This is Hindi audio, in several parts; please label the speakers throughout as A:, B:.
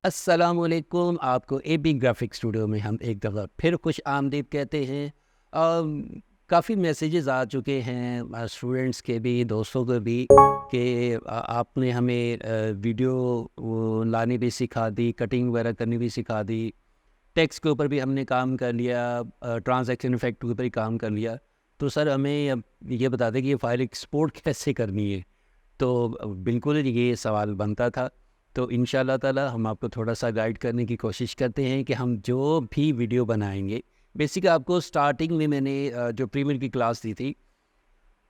A: अस्सलामुअलैकुम। आपको एबी ग्राफिक स्टूडियो में हम एक दफ़ा फिर खुश आमदीद कहते हैं। काफ़ी मैसेजेस आ चुके हैं स्टूडेंट्स के भी, दोस्तों के भी, कि आपने हमें वीडियो लानी भी सिखा दी, कटिंग वगैरह करनी भी सिखा दी, टेक्स्ट के ऊपर भी हमने काम कर लिया, ट्रांजैक्शन इफेक्ट के ऊपर ही काम कर लिया। तो सर हमें अब ये बता दें कि ये फ़ाइल एक्सपोर्ट कैसे करनी है। तो बिल्कुल ये सवाल बनता था। तो इंशाल्लाह ताला हम आपको थोड़ा-सा गाइड करने की कोशिश करते हैं कि हम जो भी वीडियो बनाएँगे, बेसिक आपको स्टार्टिंग में मैंने जो प्रीमियर की क्लास दी थी,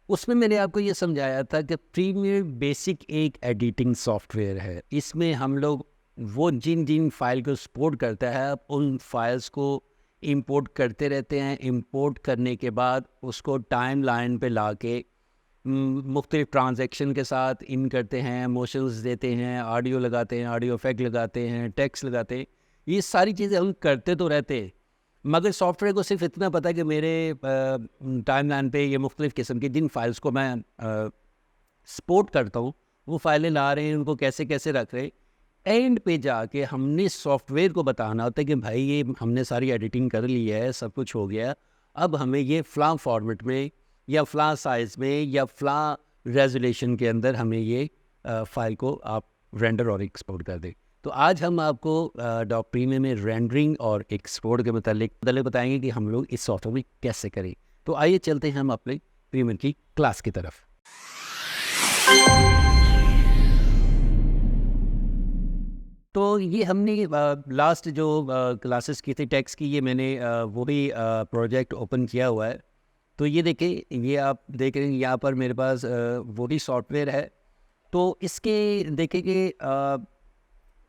A: उसमें मैंने आपको ये समझाया था कि प्रीमियर बेसिक एक एडिटिंग सॉफ्टवेयर है। इसमें हम लोग वो जिन-जिन फ़ाइल को सपोर्ट करता है, आप उन फ़ाइल्स को इंपोर्ट करते रहते हैं। इंपोर्ट करने के बाद उसको टाइमलाइन पे लाके मुख्तलिफ ट्रांजैक्शन के साथ इन करते हैं, मोशंस देते हैं, ऑडियो लगाते हैं, ऑडियो इफेक्ट लगाते हैं, टेक्स्ट लगाते हैं। ये सारी चीज़ें हम करते तो रहते हैं, मगर सॉफ्टवेयर को सिर्फ इतना पता है कि मेरे टाइमलाइन पे ये मुख्तलिफ किस्म की जिन फाइल्स को मैं सपोर्ट करता हूँ, वो फाइलें ला रहे हैं, उनको कैसे कैसे रख रहे हैं। एंड पे जाके हमने सॉफ्टवेयर को बताना होता है कि भाई ये हमने सारी एडिटिंग कर ली है, सब कुछ हो गया, अब हमें ये फ़लाँ फॉर्मेट में या फ़लाँ साइज़ में या फ़लाँ रेज़ोल्यूशन के अंदर हमें ये फ़ाइल को आप रेंडर और एक्सपोर्ट कर दें। तो आज हम आपको डॉक प्रीमियर में रेंडरिंग और एक्सपोर्ट के मतलब बताएंगे कि हम लोग इस सॉफ्टवेयर में कैसे करें। तो आइए चलते हैं हम अपने प्रीमियर की क्लास की तरफ। तो ये हमने लास्ट जो क्लासेस की थी टेक्स की, ये मैंने वो भी प्रोजेक्ट ओपन किया हुआ है। तो ये देखिए, ये आप देख रहे हैं यहाँ पर मेरे पास वही सॉफ्टवेयर है। तो इसके देखिए कि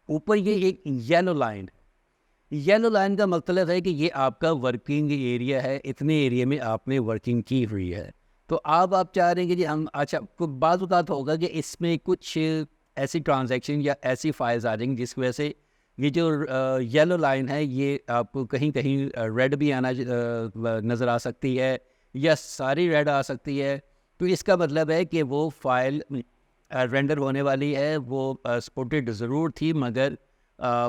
A: ऊपर ये एक येलो लाइन का मतलब है कि ये आपका वर्किंग एरिया है, इतने एरिया में आपने वर्किंग की हुई है। तो अब आप चाह रहे हैं कि जी हम अच्छा बाज़ औक़ात होगा कि इसमें कुछ ऐसी ट्रांजैक्शन या ऐसी फाइल्स आ जाएंगी जिसकी वजह से ये जो येलो लाइन है ये आपको कहीं कहीं रेड भी आना नज़र आ सकती है या सारी रेड आ सकती है। तो इसका मतलब है कि वो फाइल रेंडर होने वाली है, वो सपोर्टेड ज़रूर थी, मगर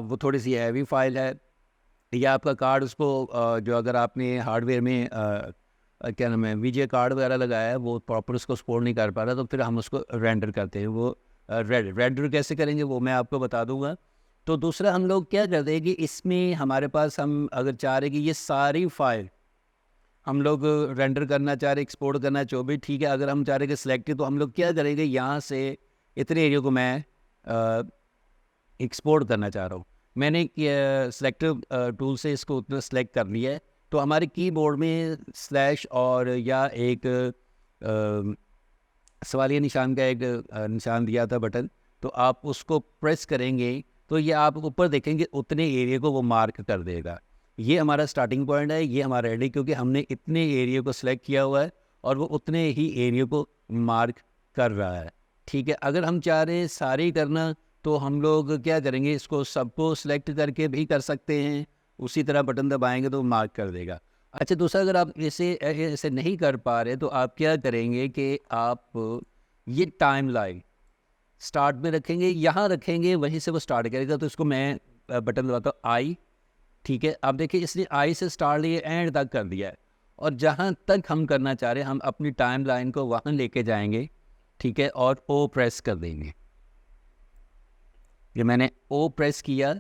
A: वो थोड़ी सी हैवी फाइल है, या आपका कार्ड उसको जो अगर आपने हार्डवेयर में क्या नाम है वीजे कार्ड वगैरह लगाया है, वो प्रॉपर उसको सपोर्ट नहीं कर पा रहा, तो फिर हम उसको रेंडर करते हैं। वो रेंडर कैसे करेंगे वो मैं आपको बता दूंगा। तो दूसरा हम लोग क्या करते हैं कि इसमें हमारे पास हम अगर चाह रहे कि ये सारी फाइल हम लोग रेंडर करना चाह रहे, एक्सपोर्ट करना जो भी ठीक है, अगर हम चाह रहे कि सिलेक्ट, तो हम लोग क्या करेंगे, यहाँ से इतने एरिया को मैं एक्सपोर्ट करना चाह रहा हूँ। मैंने सेलेक्टिव टूल से इसको उतना सेलेक्ट कर लिया है। तो हमारे कीबोर्ड में स्लैश और या एक सवालिया निशान का एक निशान दिया था बटन, तो आप उसको प्रेस करेंगे तो ये आप ऊपर देखेंगे उतने एरिया को वो मार्क कर देगा। ये हमारा स्टार्टिंग पॉइंट है, ये हमारा रेडी, क्योंकि हमने इतने एरिया को सिलेक्ट किया हुआ है और वो उतने ही एरिया को मार्क कर रहा है। ठीक है, अगर हम चाह रहे हैं सारे ही करना, तो हम लोग क्या करेंगे, इसको सबको सिलेक्ट करके भी कर सकते हैं, उसी तरह बटन दबाएंगे तो मार्क कर देगा। अच्छा, दूसरा अगर आप ऐसे नहीं कर पा रहे, तो आप क्या करेंगे कि आप ये टाइम लाइन स्टार्ट में रखेंगे, यहाँ रखेंगे, वहीं से वो स्टार्ट करेगा। तो इसको मैं बटन दबाता हूँ आई। ठीक है, अब देखिए इसने आई से स्टार्ट लिए एंड तक कर दिया है, और जहाँ तक हम करना चाह रहे हैं हम अपनी टाइम लाइन को वहाँ लेके जाएंगे। ठीक है, और ओ प्रेस कर देंगे। ये मैंने ओ प्रेस किया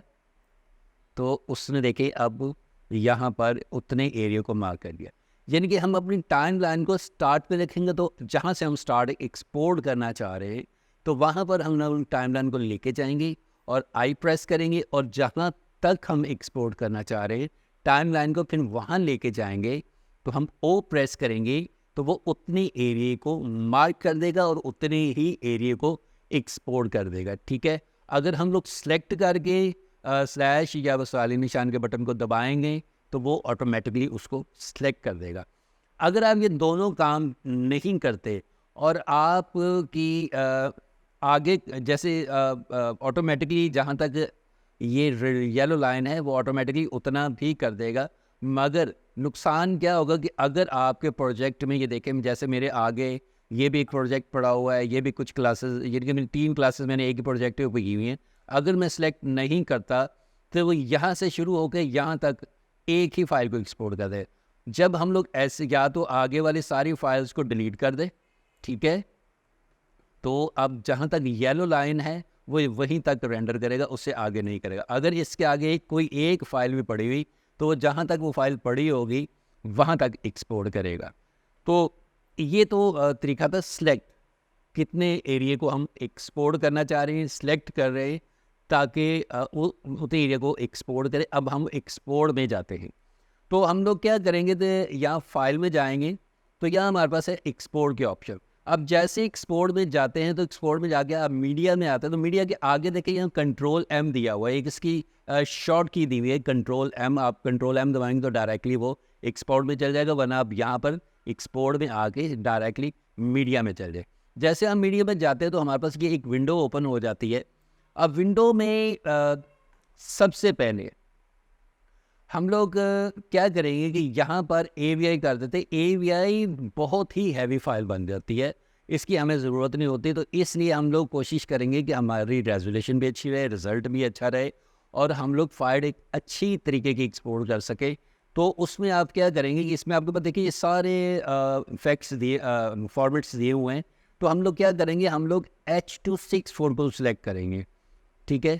A: तो उसने देखे अब यहाँ पर उतने एरिया को मार्क कर दिया। यानी कि हम अपनी टाइम लाइन को स्टार्ट पे रखेंगे, तो जहाँ से हम स्टार्ट एक्सपोर्ट करना चाह रहे हैं, तो वहाँ पर हम टाइम लाइन को लेके जाएंगे और आई प्रेस करेंगे, और जहाँ तक हम एक्सपोर्ट करना चाह रहे हैं टाइम लाइन को फिर वहाँ लेके जाएंगे। तो हम ओ प्रेस करेंगे तो वो उतने एरिया को मार्क कर देगा और उतने ही एरिया को एक्सपोर्ट कर देगा। ठीक है, अगर हम लोग सेलेक्ट करके स्लैश या वसाली निशान के बटन को दबाएंगे तो वो ऑटोमेटिकली उसको सेलेक्ट कर देगा। अगर आप ये दोनों काम नहीं करते और आप की आगे जैसे ऑटोमेटिकली जहाँ तक ये येलो लाइन है वो ऑटोमेटिकली उतना भी कर देगा, मगर नुकसान क्या होगा कि अगर आपके प्रोजेक्ट में ये देखें, जैसे मेरे आगे ये भी एक प्रोजेक्ट पड़ा हुआ है, ये भी कुछ क्लासेस, यानी कि मेरी 3 क्लासेस मैंने एक ही प्रोजेक्ट पे की हुई हैं। अगर मैं सेलेक्ट नहीं करता तो वो यहाँ से शुरू होकर यहाँ तक एक ही फाइल को एक्सपोर्ट कर दे। जब हम लोग ऐसे या तो आगे वाली सारी फाइल्स को डिलीट कर दे, ठीक है, तो अब जहाँ तक येलो लाइन है वो वहीं तक रेंडर करेगा, उससे आगे नहीं करेगा। अगर इसके आगे कोई एक फाइल भी पड़ी हुई तो वो जहाँ तक वो फाइल पड़ी होगी वहाँ तक एक्सपोर्ट करेगा। तो ये तो तरीका था सेलेक्ट, कितने एरिया को हम एक्सपोर्ट करना चाह रहे हैं, सेलेक्ट कर रहे हैं ताकि उतने एरिया को एक्सपोर्ट करें। अब हम एक्सपोर्ट में जाते हैं, तो हम लोग क्या करेंगे, तो यहाँ फाइल में जाएंगे तो यहाँ हमारे पास है एक्सपोर्ट के ऑप्शन। अब जैसे एक्सपोर्ट में जाते हैं तो एक्सपोर्ट में जाके आप मीडिया में आते हैं, तो मीडिया के आगे देखिए यहाँ कंट्रोल एम दिया हुआ है, एक इसकी शॉर्ट की दी हुई है कंट्रोल एम। आप कंट्रोल एम दबाएंगे तो डायरेक्टली वो एक्सपोर्ट में चल जाएगा, वरना आप यहाँ पर एक्सपोर्ट में आके डायरेक्टली मीडिया में चल जाए। जैसे हम मीडिया में जाते हैं तो हमारे पास ये एक विंडो ओपन हो जाती है। अब विंडो में सबसे पहले हम लोग क्या करेंगे कि यहाँ पर AVI कर देते। AVI बहुत ही हैवी फाइल बन जाती है, इसकी हमें ज़रूरत नहीं होती, तो इसलिए हम लोग कोशिश करेंगे कि हमारी रेजोल्यूशन भी अच्छी रहे, रिज़ल्ट भी अच्छा रहे और हम लोग फाइल एक अच्छी तरीके की एक्सपोर्ट कर सके। तो उसमें आप क्या करेंगे कि इसमें आपके पास देखिए ये सारे फैक्ट्स दिए, फॉर्मेट्स दिए हुए हैं। तो हम लोग क्या करेंगे, हम लोग H.264 को सिलेक्ट करेंगे, ठीक है।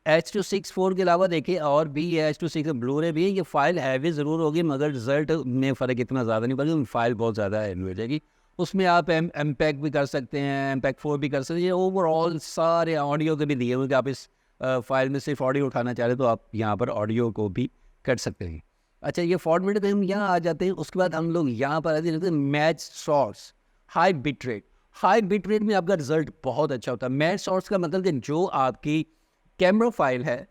A: H.264 के अलावा देखिए और भी है, H.264 ब्लू-रे भी है। ये फाइल हैवी ज़रूर होगी मगर रिजल्ट में फ़र्क इतना ज़्यादा नहीं पड़ेगा, फाइल बहुत ज़्यादा हैवी हो जाएगी। उसमें आप MPEG भी कर सकते हैं, MPEG-4 भी कर सकते हैं। ये ओवरऑल सारे ऑडियो के भी दिए हुए कि आप इस फाइल में सिर्फ ऑडियो उठाना चाह रहे हैं तो आप यहाँ पर ऑडियो को भी कर सकते हैं। अच्छा, ये फॉर्मेट पे हम यहाँ आ जाते हैं। उसके बाद हम लोग यहाँ पर आते हैं match source high bit rate. High bit rate में आपका रिजल्ट बहुत अच्छा होता है। मैच सोर्स का मतलब कि जो आपकी कैमरा फाइल है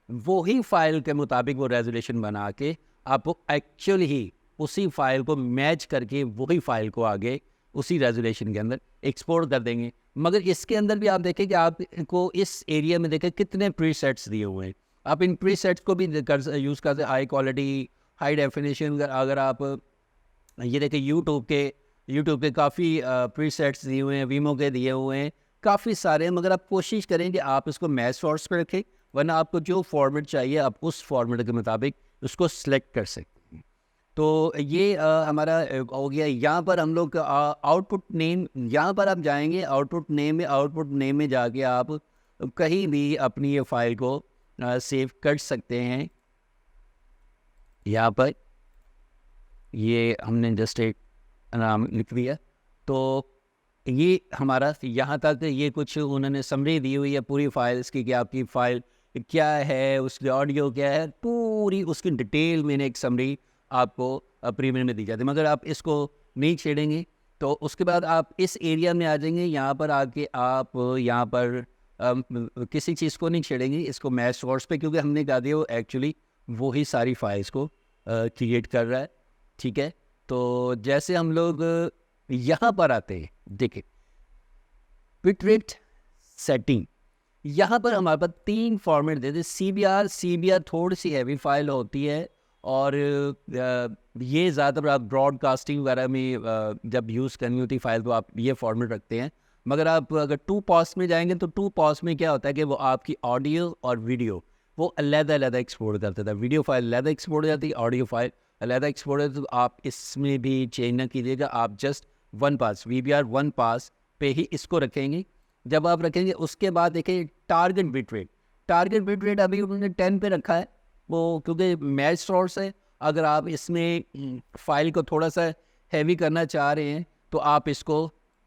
A: वही फाइल के मुताबिक वो रेजोल्यूशन बना के आपको एक्चुअली ही उसी फाइल को मैच करके वही फाइल को आगे उसी रेजोल्यूशन के अंदर एक्सपोर्ट कर देंगे। मगर इसके अंदर भी आप देखें कि आपको इस एरिया में देखें कितने प्रीसेट्स दिए हुए हैं। आप इन प्रीसेट्स को भी यूज़ करते हैं, हाई क्वालिटी, हाई डेफिनेशन। अगर आप ये देखें यूट्यूब के काफ़ी प्रीसेट्स दिए हुए हैं, वीमो के दिए हुए हैं, काफ़ी सारे हैं। मगर आप कोशिश करें कि आप इसको मैच सोर्स पर रखें, वरना आपको जो फॉर्मेट चाहिए आप उस फॉर्मेट के मुताबिक उसको सिलेक्ट कर सकते हैं। तो ये हमारा हो गया। यहाँ पर हम लोग आउटपुट नेम, यहाँ पर आप जाएंगे आउटपुट नेम में जाके आप कहीं भी अपनी ये फाइल को सेव कर सकते हैं। यहाँ पर ये हमने जस्ट एक नाम लिख दिया, तो ये हमारा यहाँ तक ये कुछ उन्होंने समरी दी हुई है पूरी फाइल्स की कि आपकी फ़ाइल क्या है, उसकी ऑडियो क्या है, पूरी उसकी डिटेल मैंने एक समरी आपको प्रीमियम में दी जाती है। मगर आप इसको नहीं छेड़ेंगे तो उसके बाद आप इस एरिया में आ जाएंगे। यहाँ पर आके आप यहाँ पर किसी चीज़ को नहीं छेड़ेंगे, इसको मैच सोर्स पे, क्योंकि हमने कहा दिया वो एक्चुअली वही सारी फाइल्स को क्रिएट कर रहा है, ठीक है। तो जैसे हम लोग यहाँ पर आते हैं, देखिए बिट रेट सेटिंग, यहाँ पर हमारे पास 3 फॉर्मेट देते हैं। CBR थोड़ी सी हैवी फाइल होती है और ये ज़्यादातर आप ब्रॉडकास्टिंग वगैरह में जब यूज़ करनी होती फाइल तो आप ये फॉर्मेट रखते हैं। मगर आप अगर 2POS में जाएंगे तो 2POS में क्या होता है कि वो आपकी ऑडियो और वीडियो वो अलग-अलग एक्सपोर्ट करता था। वीडियो फाइल अलग एक्सपोर्ट हो जाती है, ऑडियो फाइल अलग एक्सपोर्ट है। तो आप इसमें भी चेंज ना कीजिएगा, आप जस्ट 1POS VBR 1POS पे ही इसको रखेंगे। जब आप रखेंगे उसके बाद देखिए टारगेट बिट रेट अभी उन्होंने 10 पे रखा है, वो क्योंकि मैच सोर्स है। अगर आप इसमें फाइल को थोड़ा सा हैवी करना चाह रहे हैं तो आप इसको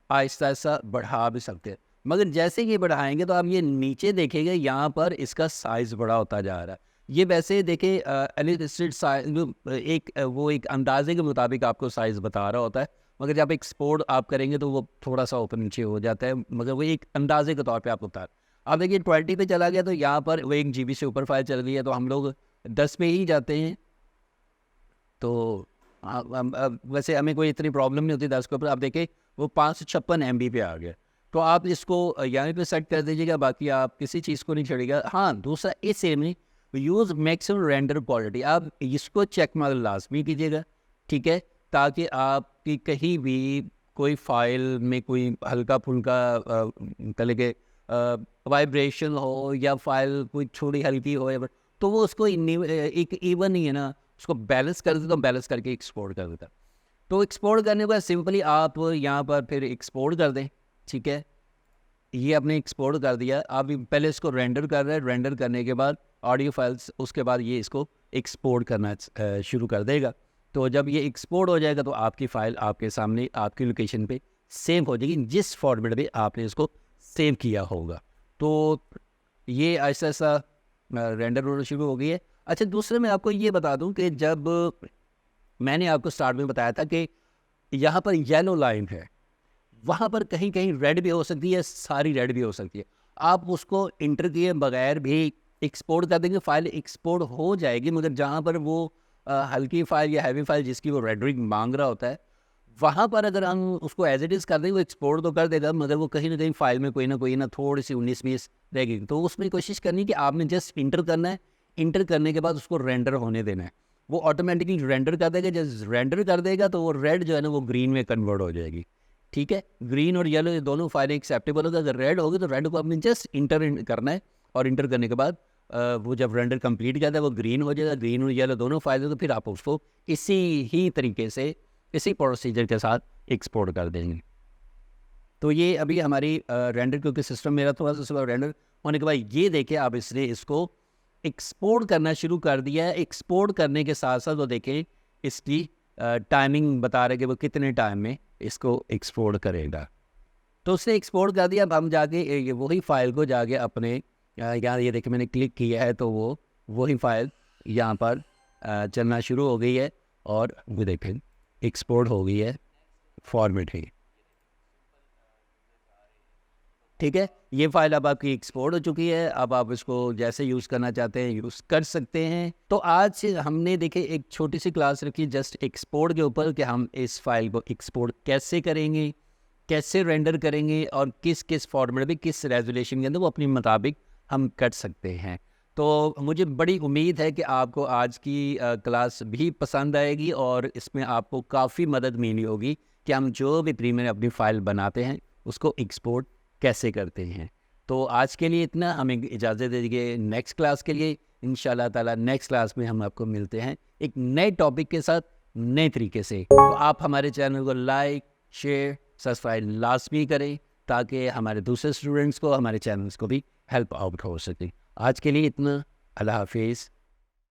A: आहिस्ता आहिस्ता बढ़ा भी सकते हैं। मगर जैसे ये बढ़ाएंगे तो आप ये नीचे देखेंगे यहाँ पर इसका साइज़ बड़ा होता जा रहा है। ये वैसे देखें एलिस्टेड साइज एक अंदाजे के मुताबिक आपको साइज़ बता रहा होता है, मगर जब एक्सपोर्ट आप करेंगे तो वो थोड़ा सा ऊपर नीचे हो जाता है, मगर वो एक अंदाजे के तौर पे आप बता रहे। अब देखिए 20 पे चला गया तो यहाँ पर वो 1 GB से ऊपर फाइल चल गई है, तो हम लोग 10 पे ही जाते हैं। तो वैसे हमें कोई इतनी प्रॉब्लम नहीं होती 10 के ऊपर। आप देखें वो 556 MB पे आ गया, तो आप इसको यहाँ पे सेट कर दीजिएगा, बाकी आप किसी चीज़ को नहीं छोड़िएगा। हाँ, दूसरा इस में यूज़ मैक्सिमम रेंडर क्वालिटी, आप इसको चेक मार लाजमी कीजिएगा, ठीक है, ताकि आपकी कहीं भी कोई फाइल में कोई हल्का फुल्का कह के वाइब्रेशन हो या फाइल कोई थोड़ी हल्की हो, तो वो उसको एक इवन ही है ना, उसको बैलेंस कर देता, बैलेंस करके एक्सपोर्ट कर देता। तो एक्सपोर्ट करने के बाद सिंपली आप यहाँ पर फिर एक्सपोर्ट कर दें। ठीक है, ये आपने एक्सपोर्ट कर दिया, आप पहले इसको रेंडर कर रहे हैं, रेंडर करने के बाद ऑडियो फाइल्स, उसके बाद ये इसको एक्सपोर्ट करना शुरू कर देगा। तो जब ये एक्सपोर्ट हो जाएगा तो आपकी फ़ाइल आपके सामने आपकी लोकेशन पे सेव हो जाएगी, जिस फॉर्मेट में आपने इसको सेव किया होगा। तो ये ऐसा ऐसा रेंडर होना शुरू हो गई है। अच्छा, दूसरे मैं आपको ये बता दूं कि जब मैंने आपको स्टार्ट में बताया था कि यहाँ पर येलो लाइन है, वहाँ पर कहीं कहीं रेड भी हो सकती है, सारी रेड भी हो सकती है। आप उसको इंटर किए बगैर भी एक्सपोर्ट कर देंगे, फाइल एक्सपोर्ट हो जाएगी, मगर जहाँ पर वो हल्की फाइल या हैवी फाइल जिसकी वो रेंडरिंग मांग रहा होता है, वहाँ पर अगर हम उसको एज इट इज़ कर देंगे, वो एक्सपोर्ट तो कर देगा, मगर वो कहीं ना कहीं फाइल में कोई ना थोड़ी सी 19-20 रहेगी। तो उसमें कोशिश करनी कि आपने जस्ट इंटर करना है, इंटर करने के बाद उसको रेंडर होने देना है, वो ऑटोमेटिकली रेंडर कर देगा। जब रेंडर कर देगा तो वो रेड जो है ना वो ग्रीन में कन्वर्ट हो जाएगी। ठीक है, ग्रीन और येलो ये दोनों फाइलें एक्सेप्टेबल होगा। अगर रेड होगी तो रेड को आपने जस्ट इंटर करना है, और इंटर करने के बाद वो जब रेंडर कंप्लीट करता है वो ग्रीन हो जाएगा। ग्रीन और येलो दोनों फाइलें, तो फिर आप उसको इसी ही तरीके से, इसी प्रोसीजर के साथ एक्सपोर्ट कर देंगे। तो ये अभी हमारी रेंडर, क्योंकि सिस्टम मेरा थोड़ा सा स्लो, रेंडर होने के बाद ये देखें आप, इसने इसको एक्सपोर्ट करना शुरू कर दिया है। एक्सपोर्ट करने के साथ साथ वो देखें इसकी टाइमिंग बता रहे कि वो कितने टाइम में इसको एक्सपोर्ट करेगा। तो उसने एक्सपोर्ट कर दिया। अब हम जाके वही फाइल को जाके अपने यहाँ, ये देखिए मैंने क्लिक किया है तो वो वही फाइल यहाँ पर चलना शुरू हो गई है, और वो देखें एक्सपोर्ट हो गई है फॉर्मेट ही। ठीक है, ये फाइल अब आपकी एक्सपोर्ट हो चुकी है। अब आप इसको जैसे यूज़ करना चाहते हैं यूज़ कर सकते हैं। तो आज हमने देखे एक छोटी सी क्लास रखी जस्ट एक्सपोर्ट के ऊपर, कि हम इस फाइल को एक्सपोर्ट कैसे करेंगे, कैसे रेंडर करेंगे, और किस किस फॉर्मेट में, किस रेजोल्यूशन के अंदर वो अपने मुताबिक हम कर सकते हैं। तो मुझे बड़ी उम्मीद है कि आपको आज की क्लास भी पसंद आएगी, और इसमें आपको काफ़ी मदद मिली होगी कि हम जो भी प्रीमियर अपनी फ़ाइल बनाते हैं उसको एक्सपोर्ट कैसे करते हैं। तो आज के लिए इतना, हमें इजाज़त दीजिए। नेक्स्ट क्लास के लिए इंशाल्लाह ताला नेक्स्ट क्लास में हम आपको मिलते हैं एक नए टॉपिक के साथ, नए तरीके से। तो आप हमारे चैनल को लाइक, शेयर, सब्सक्राइब लाजमी करें, ताकि हमारे दूसरे स्टूडेंट्स को, हमारे चैनल्स को भी हेल्प आउट हो सके। आज के लिए इतना, अल्लाह हाफिज़।